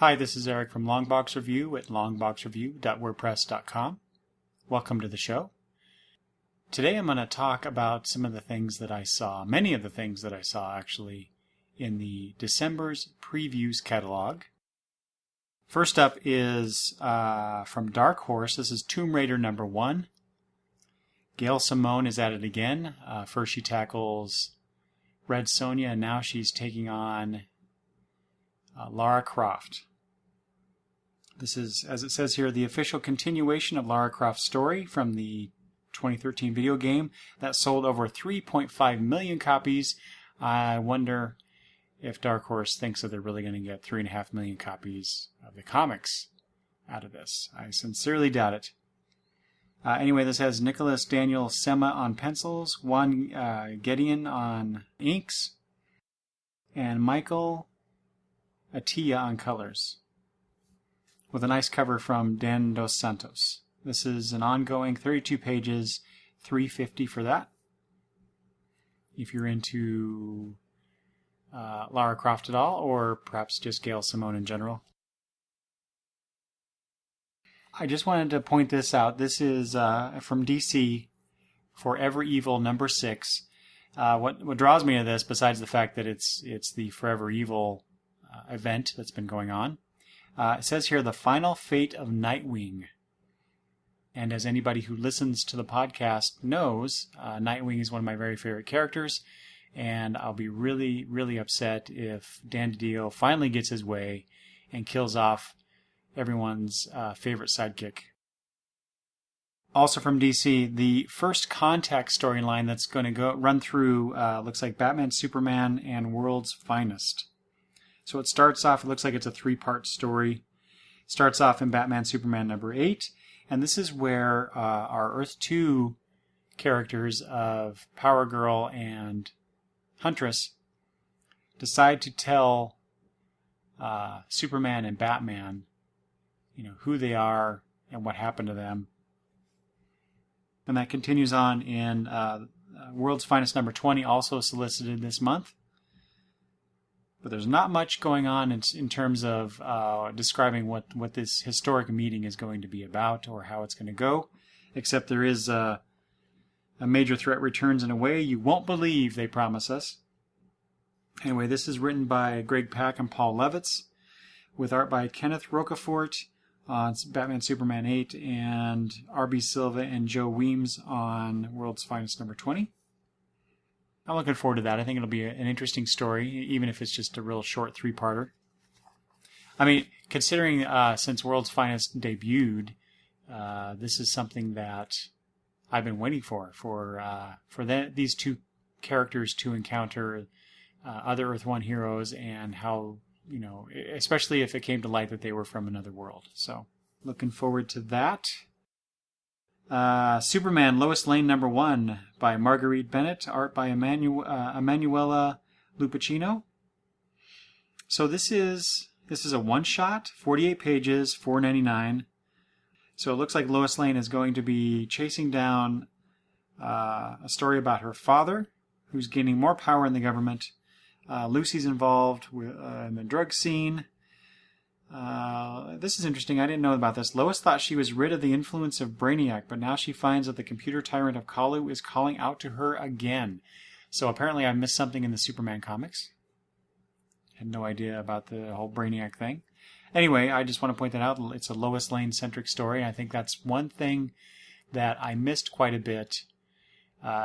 Hi, this is Eric from Longbox Review at longboxreview.wordpress.com. Welcome to the show. Today I'm going to talk about some of the things that I saw, many of the things that I saw actually, in the December's Previews catalog. First up is from Dark Horse. This is Tomb Raider number 1. Gail Simone is at it again. First she tackles Red Sonja, and now she's taking on Lara Croft. This is, as it says here, the official continuation of Lara Croft's story from the 2013 video game that sold over 3.5 million copies. I wonder if Dark Horse thinks that they're really going to get 3.5 million copies of the comics out of this. I sincerely doubt it. Anyway, this has Nicholas Daniel Sema on pencils, Juan Gideon on inks, and Michael Atiyah on colors, with a nice cover from Dan Dos Santos. This is an ongoing 32 pages, $3.50 for that. If you're into Lara Croft at all, or perhaps just Gail Simone in general. I just wanted to point this out. This is from DC, Forever Evil number 6. What draws me to this, besides the fact that it's the Forever Evil event that's been going on, it says here, the final fate of Nightwing. And as anybody who listens to the podcast knows, Nightwing is one of my very favorite characters, and I'll be really, really upset if Dan DiDio finally gets his way and kills off everyone's favorite sidekick. Also from DC, the First Contact storyline that's going to run through, looks like Batman, Superman, and World's Finest. So it starts off, it looks like it's a 3-part story. Starts off in Batman Superman number 8. And this is where our Earth 2 characters of Power Girl and Huntress decide to tell Superman and Batman, who they are and what happened to them. And that continues on in World's Finest number 20, also solicited this month. But there's not much going on in terms of describing what this historic meeting is going to be about or how it's going to go, except there is a major threat returns in a way you won't believe, they promise us. Anyway, this is written by Greg Pak and Paul Levitz, with art by Kenneth Rocafort on Batman Superman 8, and R.B. Silva and Joe Weems on World's Finest number 20. I'm looking forward to that. I think it'll be an interesting story, even if it's just a real short 3-parter. I mean, considering since World's Finest debuted, this is something that I've been waiting for these two characters to encounter other Earth 1 heroes, and how, especially if it came to light that they were from another world. So, looking forward to that. Superman Lois Lane number 1 by Marguerite Bennett, art by Emanuela Lupacchino. So this is a one-shot, 48 pages, $4.99. So it looks like Lois Lane is going to be chasing down a story about her father, who's gaining more power in the government. Lucy's involved in the drug scene. This is interesting. I didn't know about this. Lois thought she was rid of the influence of Brainiac, but now she finds that the computer tyrant of Kalu is calling out to her again. So apparently I missed something in the Superman comics. Had no idea about the whole Brainiac thing. Anyway, I just want to point that out. It's a Lois Lane-centric story. I think that's one thing that I missed quite a bit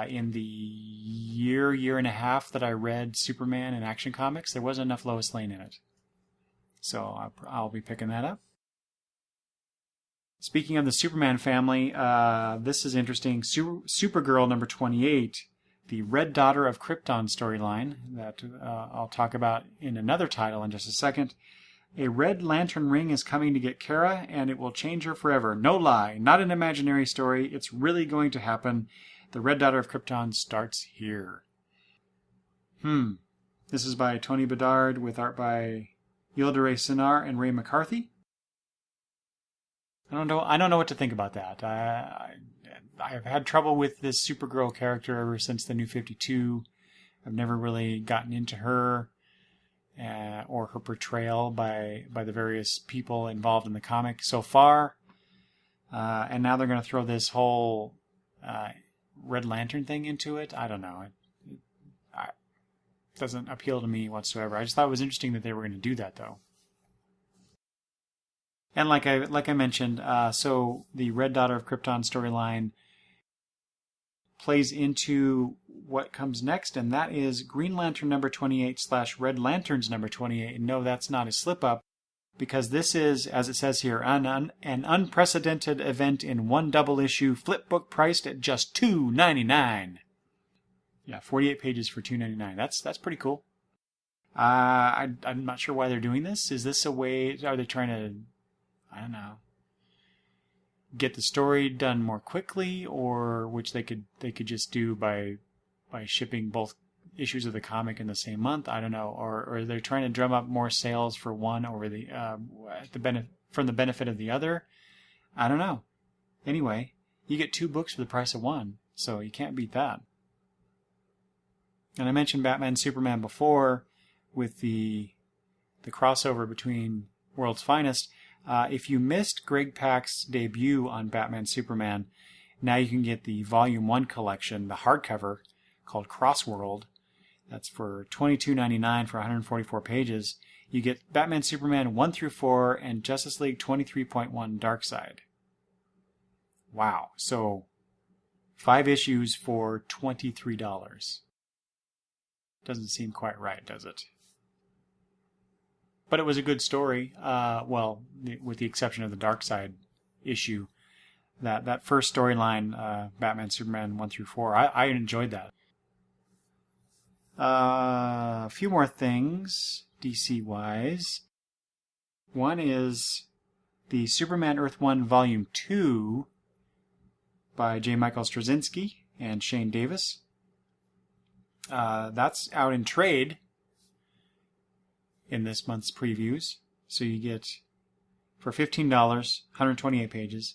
in the year and a half that I read Superman and Action Comics. There wasn't enough Lois Lane in it. So I'll be picking that up. Speaking of the Superman family, this is interesting. Supergirl number 28, the Red Daughter of Krypton storyline that I'll talk about in another title in just a second. A red lantern ring is coming to get Kara, and it will change her forever. No lie, not an imaginary story. It's really going to happen. The Red Daughter of Krypton starts here. This is by Tony Bedard, with art by Yildiray Cinar and Ray McCarthy. I don't know what to think about that. I've had trouble with this Supergirl character ever since the New 52. I've never really gotten into her. or her portrayal by the various people involved in the comic so far. And now they're going to throw this whole Red Lantern thing into it. I don't know. It doesn't appeal to me whatsoever. I just thought it was interesting that they were going to do that, though. And like I mentioned, so the Red Daughter of Krypton storyline plays into what comes next, and that is Green Lantern number 28 / Red Lanterns number 28. And no, that's not a slip-up, because this is, as it says here, an unprecedented event in one double issue flip book priced at just $2.99. Yeah, 48 pages for $2.99. That's pretty cool. I'm not sure why they're doing this. Is this a way? Are they trying to, I don't know, get the story done more quickly, or which they could just do by shipping both issues of the comic in the same month? I don't know. Or they're trying to drum up more sales for one over from the benefit of the other. I don't know. Anyway, you get 2 books for the price of 1, so you can't beat that. And I mentioned Batman Superman before with the crossover between World's Finest. If you missed Greg Pak's debut on Batman Superman, now you can get the Volume 1 collection, the hardcover, called Crossworld. That's for $22.99 for 144 pages. You get Batman Superman 1 through 4 and Justice League 23.1 Darkseid. Wow. So 5 issues for $23. Doesn't seem quite right, does it? But it was a good story. Well, with the exception of the Darkseid issue. That first storyline, Batman Superman 1 through 4, I enjoyed that. A few more things, DC-wise. One is the Superman Earth 1 Volume 2 by J. Michael Straczynski and Shane Davis. That's out in trade in this month's previews. So you get, for $15, 128 pages.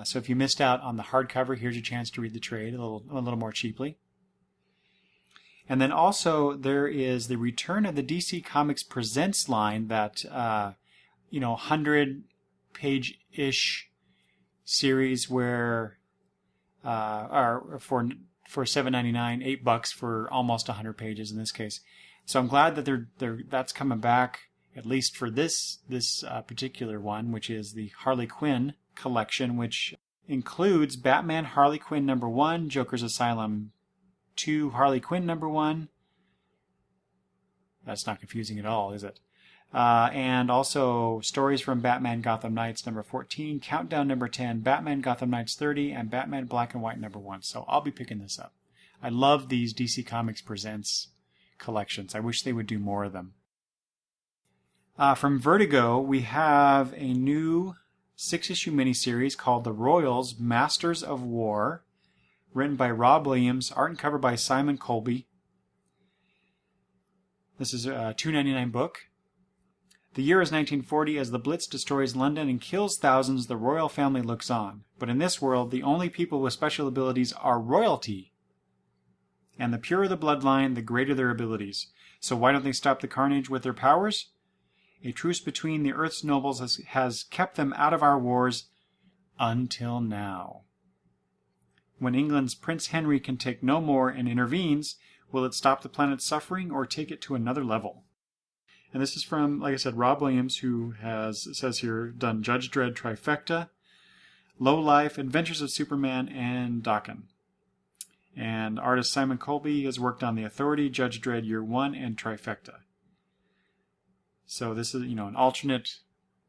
So if you missed out on the hardcover, here's your chance to read the trade a little more cheaply. And then also there is the return of the DC Comics Presents line, that 100-page-ish series where for $7.99, $8 for almost 100 pages in this case. So I'm glad that that's coming back, at least for this particular one, which is the Harley Quinn collection, which includes Batman Harley Quinn number 1, Joker's Asylum 2 Harley Quinn number 1. That's not confusing at all, is it? And also stories from Batman Gotham Knights number 14, Countdown number 10, Batman Gotham Knights 30, and Batman Black and White number 1. So I'll be picking this up. I love these DC Comics Presents collections. I wish they would do more of them. From Vertigo, we have a new 6-issue miniseries called The Royals, Masters of War, written by Rob Williams, art and cover by Simon Colby. This is a $2.99 book. The year is 1940. As the Blitz destroys London and kills thousands, the royal family looks on. But in this world, the only people with special abilities are royalty. And the purer the bloodline, the greater their abilities. So why don't they stop the carnage with their powers? A truce between the Earth's nobles has kept them out of our wars until now. When England's Prince Henry can take no more and intervenes, will it stop the planet's suffering or take it to another level? And this is from, like I said, Rob Williams, who has, it says here, done Judge Dredd Trifecta, Low Life, Adventures of Superman, and Daken. And artist Simon Colby has worked on The Authority, Judge Dredd Year 1, and Trifecta. So this is, an alternate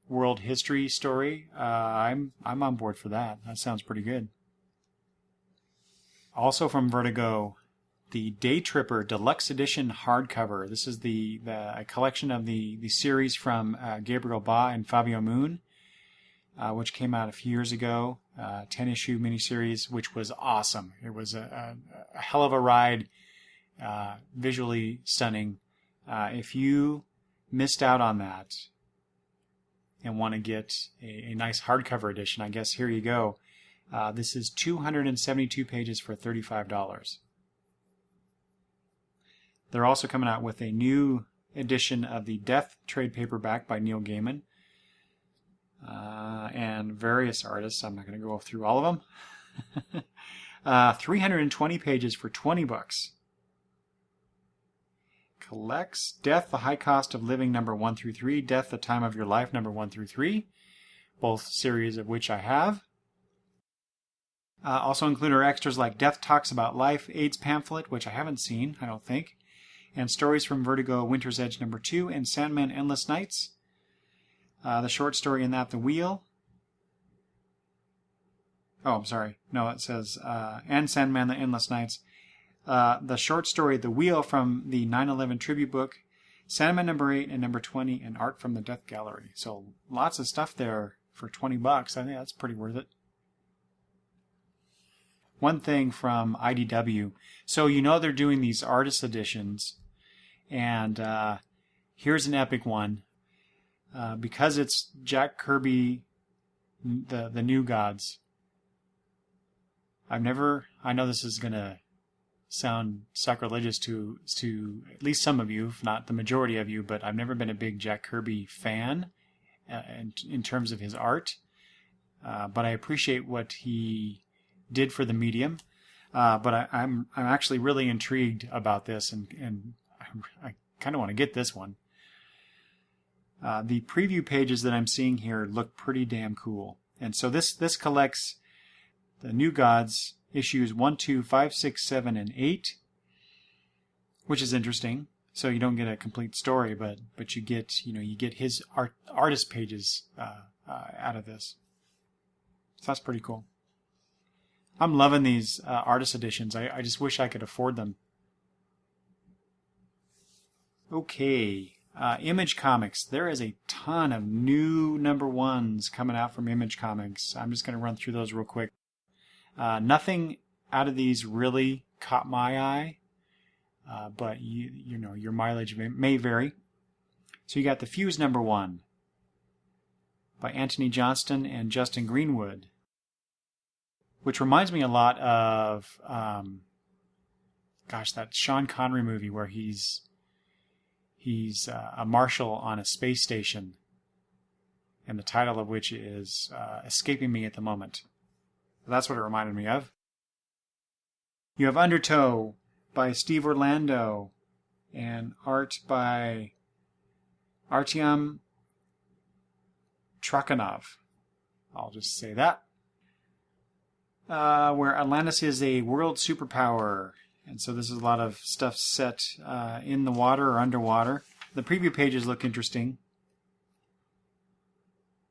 world history story. I'm on board for that. That sounds pretty good. Also from Vertigo, the Day Tripper Deluxe Edition hardcover. This is a collection of the series from Gabriel Ba and Fabio Moon, which came out a few years ago. 10-issue miniseries, which was awesome. It was a hell of a ride, visually stunning. If you missed out on that and want to get a nice hardcover edition, I guess here you go. This is 272 pages for $35. They're also coming out with a new edition of the Death trade paperback by Neil Gaiman. And various artists. I'm not going to go through all of them. 320 pages for $20. Collects Death, The High Cost of Living, number 1 through 3. Death, The Time of Your Life, number 1 through 3. Both series of which I have. Also include our extras like Death Talks About Life, AIDS Pamphlet, which I haven't seen, I don't think. And Stories from Vertigo, Winter's Edge, number 2. And Sandman, Endless Nights. The short story in that, The Wheel. Oh, I'm sorry. No, it says, and Sandman, The Endless Nights. The short story, The Wheel, from the 9/11 tribute book. Sandman number 8 and number 20, and art from the Death Gallery. So lots of stuff there for $20. I think that's pretty worth it. One thing from IDW. So you know they're doing these artist editions. And here's an epic one. Because it's Jack Kirby, the New Gods. I know this is going to sound sacrilegious to at least some of you, if not the majority of you, but I've never been a big Jack Kirby fan in terms of his art. But I appreciate what he did for the medium. But I'm actually really intrigued about this, and I kind of want to get this one. The preview pages that I'm seeing here look pretty damn cool. And so this collects the New Gods issues 1, 2, 5, 6, 7, and 8, which is interesting. So you don't get a complete story, but you get his artist pages out of this. So that's pretty cool. I'm loving these artist editions. I just wish I could afford them. Okay. Image Comics. There is a ton of new number 1s coming out from Image Comics. I'm just going to run through those real quick. Nothing out of these really caught my eye, but you know your mileage may vary. So you got The Fuse number 1 by Anthony Johnston and Justin Greenwood, which reminds me a lot of that Sean Connery movie where he's a marshal on a space station, and the title of which is escaping me at the moment. That's what it reminded me of. You have Undertow by Steve Orlando and art by Artyom Trakhanov. I'll just say that. Where Atlantis is a world superpower. And so this is a lot of stuff set in the water or underwater. The preview pages look interesting.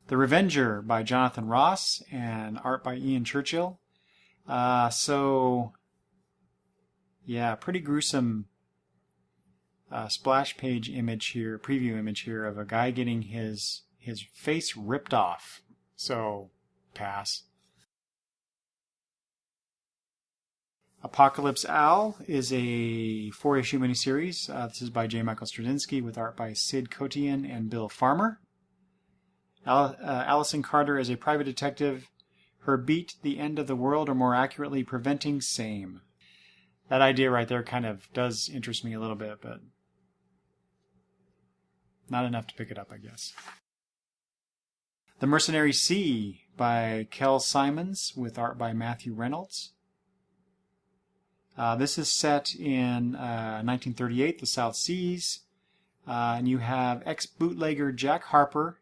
The Revenger by Jonathan Ross and art by Ian Churchill. Pretty gruesome splash page image here, preview image here of a guy getting his face ripped off. So, pass. Apocalypse Owl is a 4-issue miniseries. This is by J. Michael Straczynski with art by Sid Kotian and Bill Farmer. Allison Carter is a private detective. Her beat, the end of the world, or more accurately, preventing same. That idea right there kind of does interest me a little bit, but not enough to pick it up, I guess. The Mercenary Sea by Kel Simons with art by Matthew Reynolds. This is set in 1938, the South Seas, and you have ex-bootlegger Jack Harper,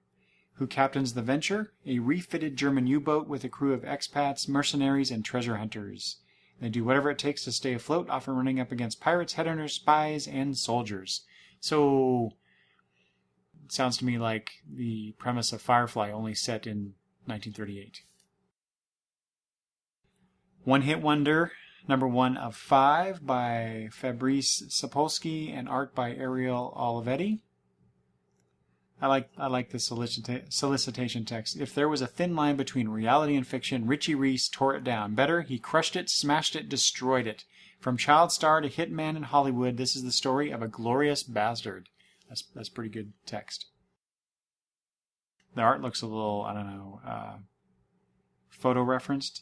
who captains the Venture, a refitted German U-boat with a crew of expats, mercenaries, and treasure hunters. They do whatever it takes to stay afloat, often running up against pirates, headhunters, spies, and soldiers. So, it sounds to me like the premise of Firefly, only set in 1938. One Hit Wonder, number 1 of 5 by Fabrice Sapolsky and art by Ariel Olivetti. I like the solicitation text. If there was a thin line between reality and fiction, Richie Reese tore it down. Better, he crushed it, smashed it, destroyed it. From child star to hitman in Hollywood, this is the story of a glorious bastard. That's pretty good text. The art looks a little, photo referenced.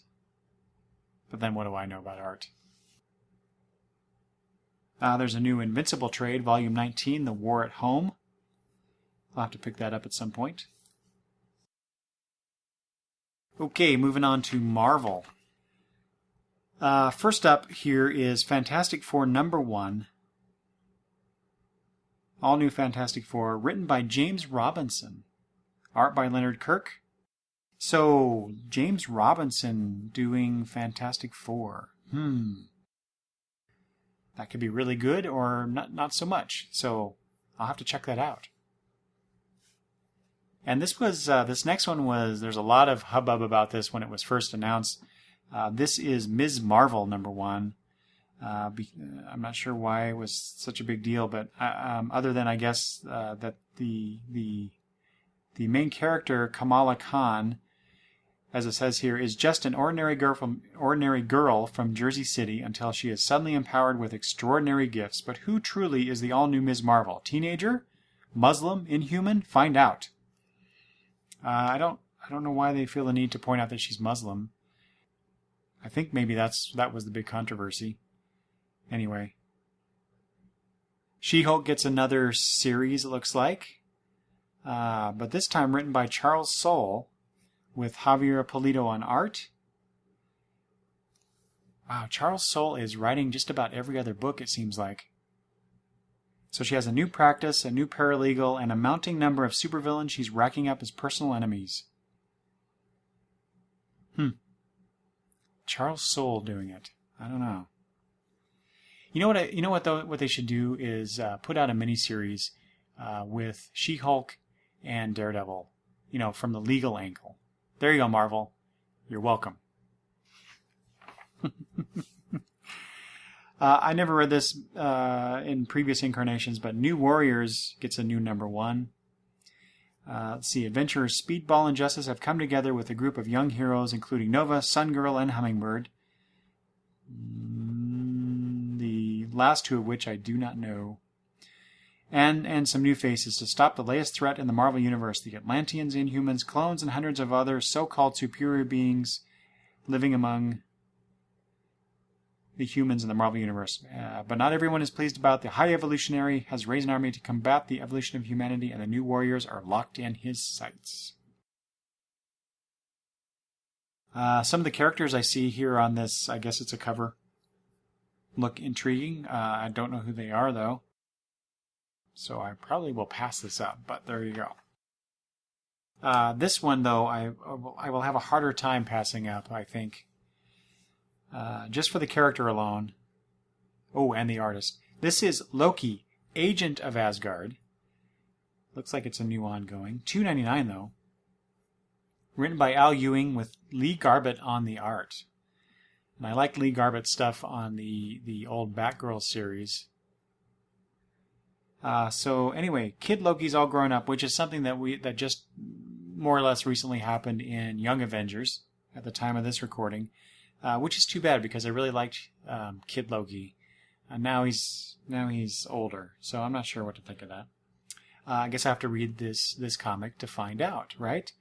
But then what do I know about art? There's a new Invincible trade, Volume 19, The War at Home. I'll have to pick that up at some point. Okay, moving on to Marvel. First up here is Fantastic Four #1. All new Fantastic Four, written by James Robinson. Art by Leonard Kirk. So, James Robinson doing Fantastic Four. That could be really good or not so much. So, I'll have to check that out. And this next one was, there's a lot of hubbub about this when it was first announced. This is Ms. Marvel #1. I'm not sure why it was such a big deal, but other than I guess that the main character, Kamala Khan, as it says here, is just an ordinary girl from Jersey City until she is suddenly empowered with extraordinary gifts. But who truly is the all-new Ms. Marvel? Teenager? Muslim? Inhuman? Find out. I don't know why they feel the need to point out that she's Muslim. I think maybe that was the big controversy. Anyway. She-Hulk gets another series, it looks like. But this time written by Charles Soule with Javier Pulido on art. Wow, Charles Soule is writing just about every other book, it seems like. So she has a new practice, a new paralegal, and a mounting number of supervillains she's racking up as personal enemies. Charles Soule doing it. I don't know. What they should do is put out a miniseries with She-Hulk and Daredevil, from the legal angle. There you go, Marvel. You're welcome. I never read this in previous incarnations, but New Warriors gets a new #1. Let's see. Adventurers Speedball and Justice have come together with a group of young heroes, including Nova, Sun Girl, and Hummingbird. The last two of which I do not know. And some new faces to stop the latest threat in the Marvel Universe, the Atlanteans, Inhumans, clones, and hundreds of other so-called superior beings living among the humans in the Marvel Universe. But not everyone is pleased about the High Evolutionary has raised an army to combat the evolution of humanity, and the New Warriors are locked in his sights. Some of the characters I see here on this, I guess it's a cover, look intriguing. I don't know who they are, though. So I probably will pass this up, but there you go. This one, though, I will have a harder time passing up, I think. Just for the character alone. Oh, and the artist. This is Loki, Agent of Asgard. Looks like it's a new ongoing. $2.99, though. Written by Al Ewing with Lee Garbett on the art. And I like Lee Garbett's stuff on the old Batgirl series. So anyway, Kid Loki's all grown up, which is something that just more or less recently happened in Young Avengers at the time of this recording, which is too bad because I really liked Kid Loki. Now he's older, so I'm not sure what to think of that. I guess I have to read this comic to find out, right?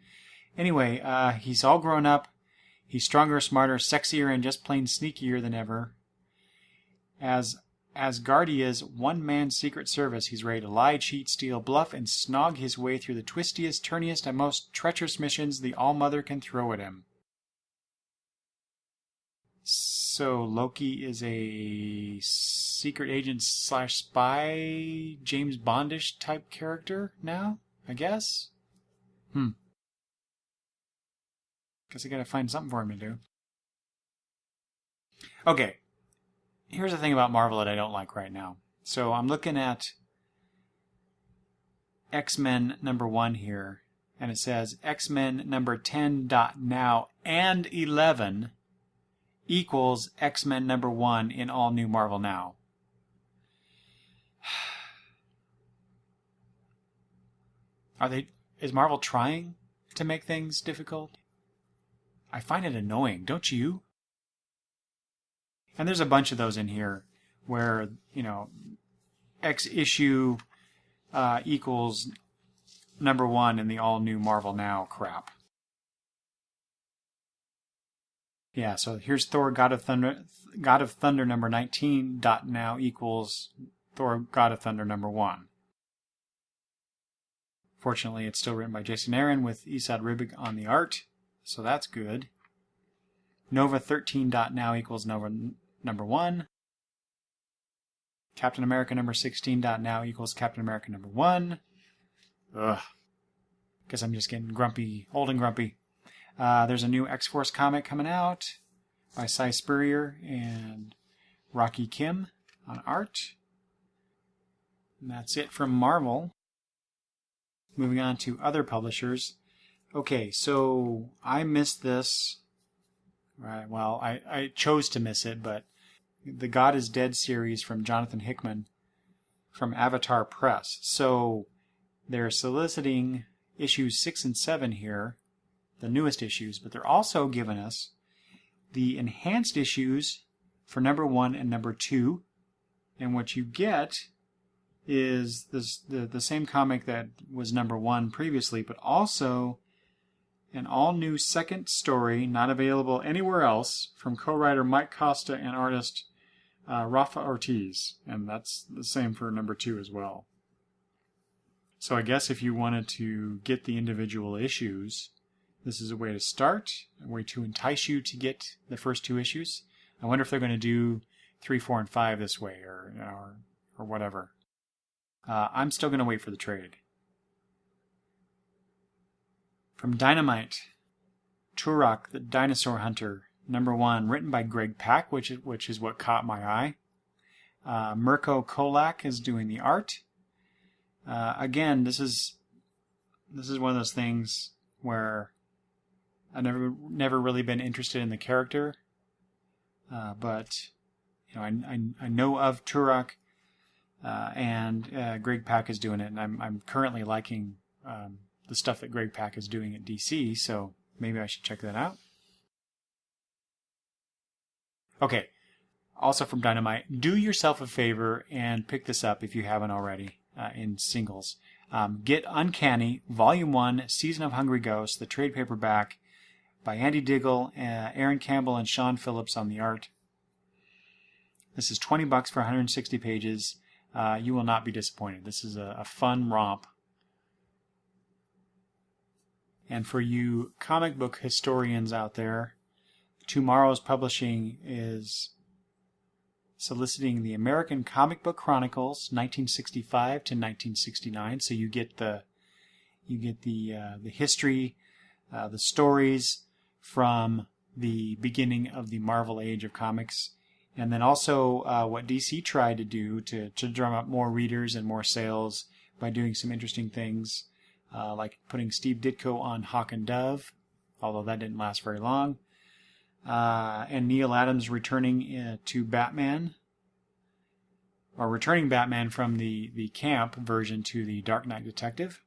Anyway, he's all grown up. He's stronger, smarter, sexier, and just plain sneakier than ever. As Asgardia's one-man secret service, he's ready to lie, cheat, steal, bluff, and snog his way through the twistiest, turniest, and most treacherous missions the All-Mother can throw at him. So Loki is a secret agent / spy, James Bondish type character now, I guess? Guess I gotta find something for him to do. Okay. Here's the thing about Marvel that I don't like right now. So I'm looking at X-Men #1 here, and it says X-Men #10.now and 11 equals X-Men #1 in all new Marvel Now. Is Marvel trying to make things difficult? I find it annoying, don't you? And there's a bunch of those in here where, X issue equals #1 in the all-new Marvel Now crap. Yeah, so here's Thor God of Thunder number 19 dot now equals Thor God of Thunder number 1. Fortunately, it's still written by Jason Aaron with Esad Ribic on the art, so that's good. Nova 13 dot now equals Nova number 1. Captain America number 16 dot now equals Captain America number 1. Ugh. Guess I'm just getting grumpy, old and grumpy. There's a new X-Force comic coming out by Cy Spurrier and Rocky Kim on art. And that's it from Marvel. Moving on to other publishers. Okay, so I missed this. Right, well, I chose to miss it, but the God is Dead series from Jonathan Hickman from Avatar Press. So they're soliciting issues 6 and 7 here, the newest issues, but they're also giving us the enhanced issues for number 1 and number 2. And what you get is the same comic that was number 1 previously, but also an all-new second story, not available anywhere else, from co-writer Mike Costa and artist Rafa Ortiz. And that's the same for number 2 as well. So I guess if you wanted to get the individual issues, this is a way to start, a way to entice you to get the first 2 issues. I wonder if they're going to do 3, 4, and 5 this way, or whatever. I'm still going to wait for the trade. From Dynamite, Turok, the Dinosaur Hunter, number 1, written by Greg Pak, which is what caught my eye. Mirko Kolak is doing the art. Again, this is one of those things where I've never really been interested in the character, but I know of Turok, and Greg Pak is doing it, and I'm currently liking the stuff that Greg Pak is doing at DC, so maybe I should check that out. Okay, also from Dynamite, do yourself a favor and pick this up if you haven't already in singles. Get Uncanny, Volume 1, Season of Hungry Ghosts, the trade paperback by Andy Diggle, Aaron Campbell, and Sean Phillips on the art. This is $20 for 160 pages. You will not be disappointed. This is a fun romp. And for you comic book historians out there, Tomorrow's Publishing is soliciting the American Comic Book Chronicles, 1965 to 1969. So you get the history, the stories from the beginning of the Marvel Age of Comics, and then also what DC tried to do to drum up more readers and more sales by doing some interesting things, like putting Steve Ditko on Hawk and Dove, although that didn't last very long. And Neil Adams returning to Batman, or returning Batman from the camp version to the Dark Knight Detective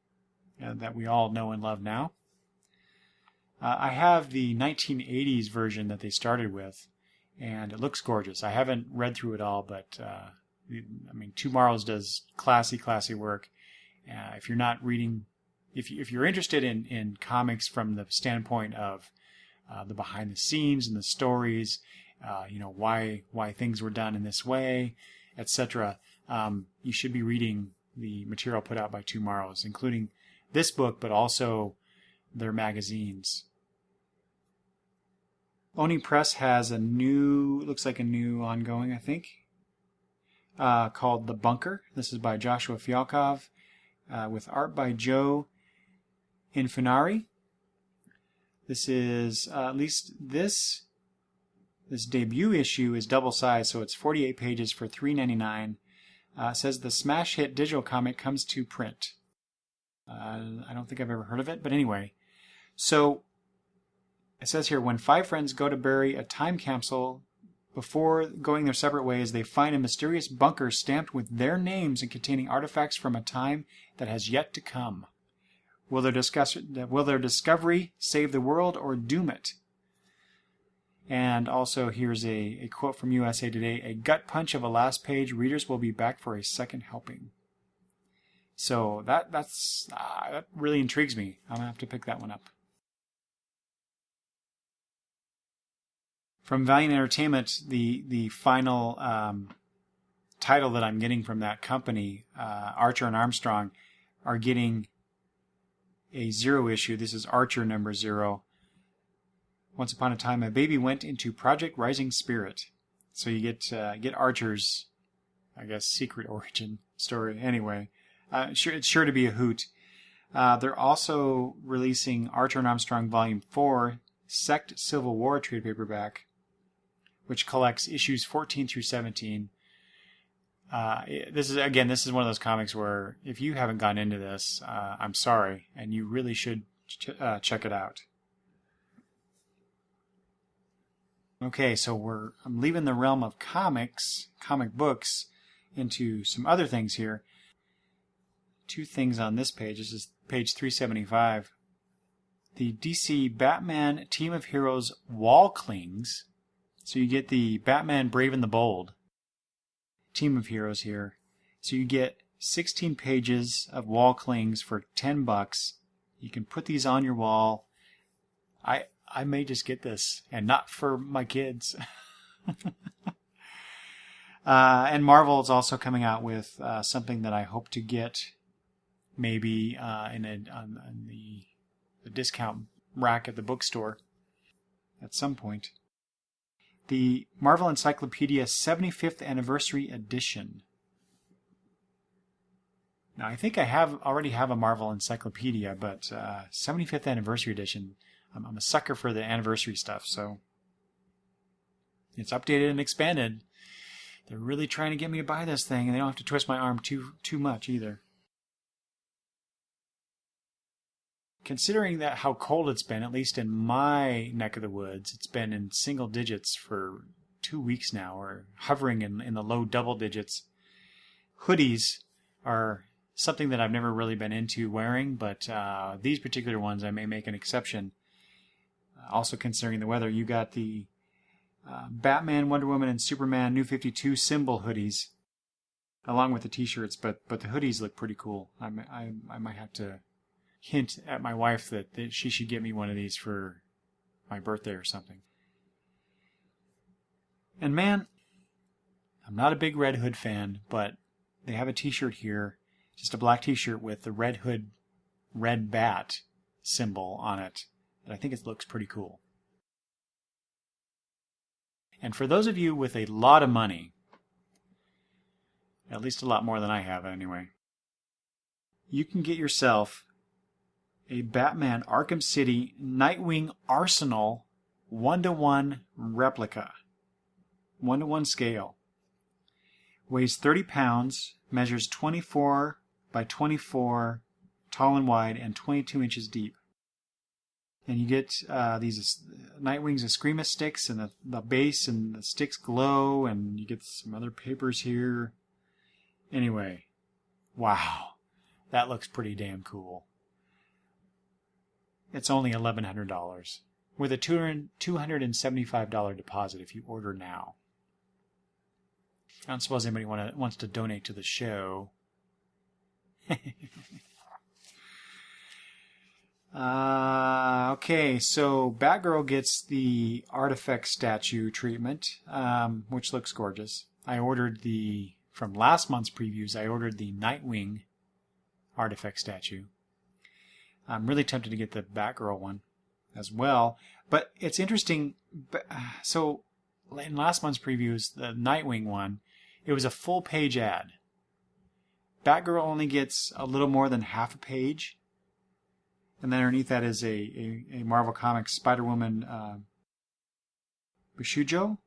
that we all know and love now. I have the 1980s version that they started with, and it looks gorgeous. I haven't read through it all, but Tomorrow's does classy work. If you're not reading, if you're interested in comics from the standpoint of the behind the scenes and the stories, why things were done in this way, etc., you should be reading the material put out by Tomorrow's, including this book, but also their magazines. Oni Press has looks like a new ongoing, I think, called The Bunker. This is by Joshua Fialkov, with art by Joe Infinari. This is, at least this debut issue is double sized, so it's 48 pages for $3.99. It says the smash hit digital comic comes to print. I don't think I've ever heard of it, but anyway. So it says here, when 5 friends go to bury a time capsule, before going their separate ways, they find a mysterious bunker stamped with their names and containing artifacts from a time that has yet to come. Will their discovery save the world or doom it? And also here's a quote from USA Today, a gut punch of a last page, readers will be back for a second helping. So that really intrigues me. I'm going to have to pick that one up. From Valiant Entertainment, the final title that I'm getting from that company, Archer and Armstrong, are getting a 0 issue. This is Archer number 0. Once upon a time, a baby went into Project Rising Spirit. So you get Archer's, I guess, secret origin story. Anyway, it's sure to be a hoot. They're also releasing Archer and Armstrong Volume 4, Sect Civil War trade paperback, which collects issues 14 through 17. This is one of those comics where if you haven't gotten into this, I'm sorry, and you really should check it out. Okay, so I'm leaving the realm of comic books, into some other things here. 2 things on this page. This is page 375. The DC Batman Team of Heroes wall clings. So you get the Batman Brave and the Bold Team of Heroes here. So you get 16 pages of wall clings for $10. You can put these on your wall. I may just get this, and not for my kids. And Marvel is also coming out with something that I hope to get maybe on the discount rack at the bookstore at some point. The Marvel Encyclopedia 75th Anniversary Edition. Now, I think I already have a Marvel Encyclopedia, but 75th Anniversary Edition, I'm a sucker for the anniversary stuff, so it's updated and expanded. They're really trying to get me to buy this thing, and they don't have to twist my arm too much either. Considering that how cold it's been, at least in my neck of the woods, it's been in single digits for 2 weeks now, or hovering in the low double digits. Hoodies are something that I've never really been into wearing, but these particular ones I may make an exception. Also considering the weather, you got the Batman, Wonder Woman, and Superman New 52 symbol hoodies, along with the t-shirts, but the hoodies look pretty cool. I might have to hint at my wife that she should get me one of these for my birthday or something. And man, I'm not a big Red Hood fan, but they have a t-shirt here, just a black t-shirt with the Red Hood red bat symbol on it, that I think it looks pretty cool. And for those of you with a lot of money, at least a lot more than I have anyway, you can get yourself a Batman Arkham City Nightwing Arsenal 1-to-1 replica. 1-to-1 scale. Weighs 30 pounds, measures 24 by 24 tall and wide, and 22 inches deep. And you get these Nightwing's Eskrima sticks, and the base and the sticks glow, and you get some other papers here. Anyway, wow, that looks pretty damn cool. It's only $1,100, with a $275 deposit if you order now. I don't suppose anybody wants to donate to the show. Okay, so Batgirl gets the Artifact statue treatment, which looks gorgeous. I ordered from last month's previews, I ordered the Nightwing Artifact statue. I'm really tempted to get the Batgirl one as well. But it's interesting. So in last month's previews, the Nightwing one, it was a full page ad. Batgirl only gets a little more than half a page. And then underneath that is a Marvel Comics Spider-Woman Bishujo?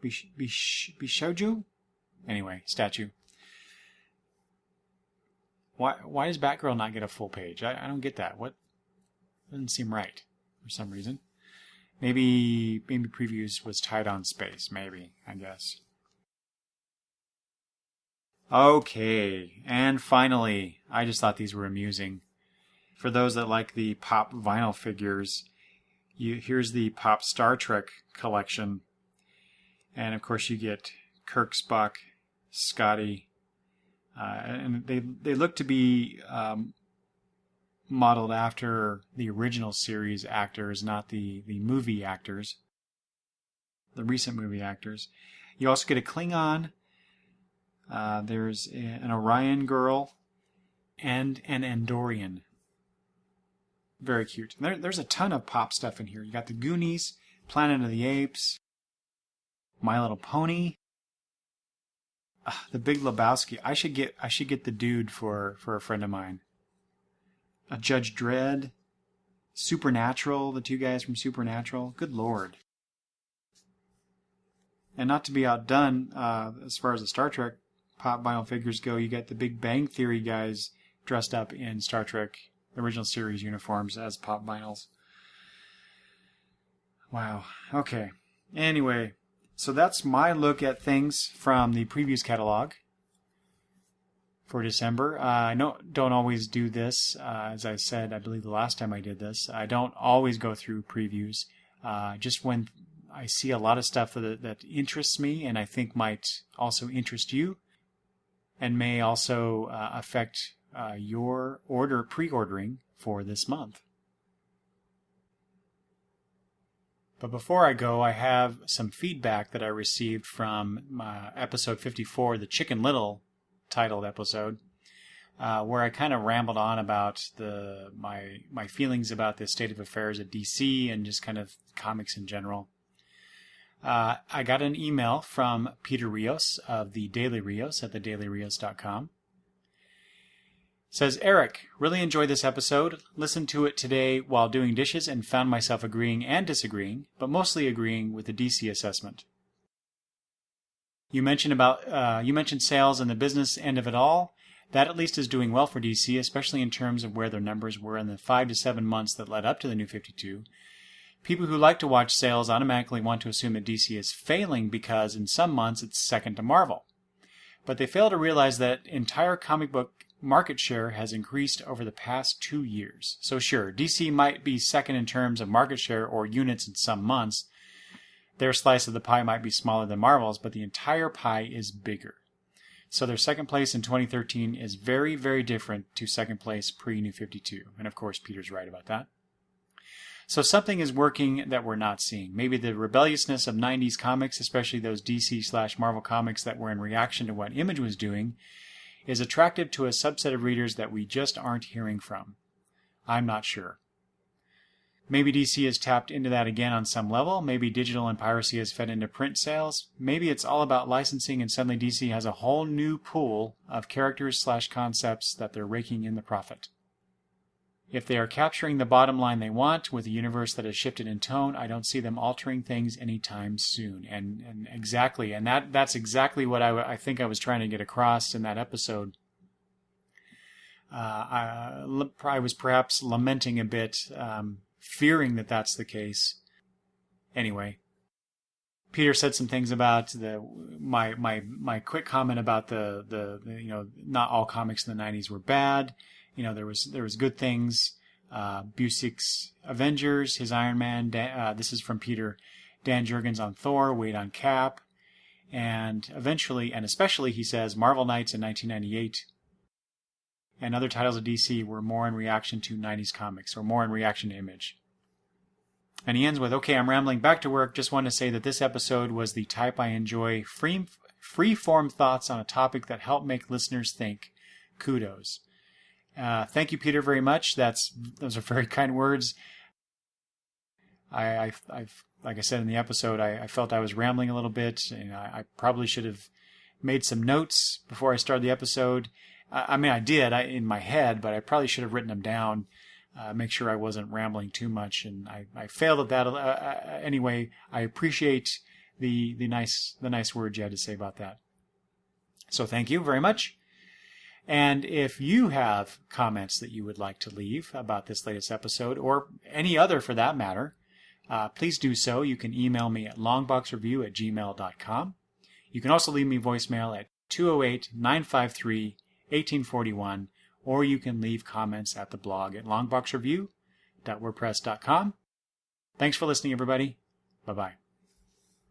Bishojo? Anyway, statue. Why does Batgirl not get a full page? I don't get that. What doesn't seem right for some reason. Maybe previews was tight on space. Maybe, I guess. Okay, and finally, I just thought these were amusing. For those that like the Pop vinyl figures, here's the Pop Star Trek collection. And of course you get Kirk, Spock, Scotty, and they look to be modeled after the original series actors, not the movie actors. the recent movie actors. You also get a Klingon. There's an Orion girl and an Andorian. Very cute. There's a ton of pop stuff in here. You got the Goonies, Planet of the Apes, My Little Pony, The Big Lebowski. I should get the dude for a friend of mine. A Judge Dredd, Supernatural, the two guys from Supernatural. Good Lord. And not to be outdone, as far as the Star Trek pop vinyl figures go, you got the Big Bang Theory guys dressed up in Star Trek original series uniforms as pop vinyls. Wow. Okay. Anyway, so that's my look at things from the previews catalog for December. I don't always do this. As I said, I believe the last time I did this, I don't always go through previews. Just when I see a lot of stuff that interests me and I think might also interest you and may also affect your pre-ordering for this month. But before I go, I have some feedback that I received from episode 54, the Chicken Little titled episode, where I kind of rambled on about my feelings about the state of affairs at DC and just kind of comics in general. I got an email from Peter Rios of the Daily Rios at thedailyrios.com. Says, Eric, really enjoyed this episode. Listened to it today while doing dishes and found myself agreeing and disagreeing, but mostly agreeing with the DC assessment. You mentioned sales and the business end of it all. That at least is doing well for DC, especially in terms of where their numbers were in the 5 to 7 months that led up to the New 52. People who like to watch sales automatically want to assume that DC is failing because in some months it's second to Marvel. But they fail to realize that entire comic book market share has increased over the past 2 years. So sure, DC might be second in terms of market share or units in some months. Their slice of the pie might be smaller than Marvel's, but the entire pie is bigger. So their second place in 2013 is very, very different to second place pre-New 52. And of course, Peter's right about that. So something is working that we're not seeing. Maybe the rebelliousness of 90s comics, especially those DC/Marvel comics that were in reaction to what Image was doing, is attractive to a subset of readers that we just aren't hearing from. I'm not sure. Maybe DC has tapped into that again on some level. Maybe digital and piracy has fed into print sales. Maybe it's all about licensing and suddenly DC has a whole new pool of characters/concepts that they're raking in the profit. If they are capturing the bottom line they want with a universe that has shifted in tone, I don't see them altering things anytime soon. And exactly, and that's exactly what I think I was trying to get across in that episode. I was perhaps lamenting a bit, fearing that that's the case. Anyway, Peter said some things about my quick comment about the not all comics in the 90s were bad. There was good things. Busiek's Avengers, his Iron Man. This is from Peter. Dan Jurgens on Thor, Wade on Cap, and eventually, and especially, he says, Marvel Knights in 1998, and other titles of DC were more in reaction to 90s comics, or more in reaction to Image. And he ends with, okay, I'm rambling back to work. Just want to say that this episode was the type I enjoy. Free-form thoughts on a topic that help make listeners think. Kudos. Thank you, Peter, very much. Those are very kind words. I've like I said in the episode, I felt I was rambling a little bit, and I probably should have made some notes before I started the episode. I mean, I did in my head, but I probably should have written them down, make sure I wasn't rambling too much, and I failed at that. Anyway, I appreciate the nice words you had to say about that. So thank you very much. And if you have comments that you would like to leave about this latest episode, or any other for that matter, please do so. You can email me at longboxreview@gmail.com. You can also leave me voicemail at 208-953-1841, or you can leave comments at the blog at longboxreview.wordpress.com. Thanks for listening, everybody. Bye-bye.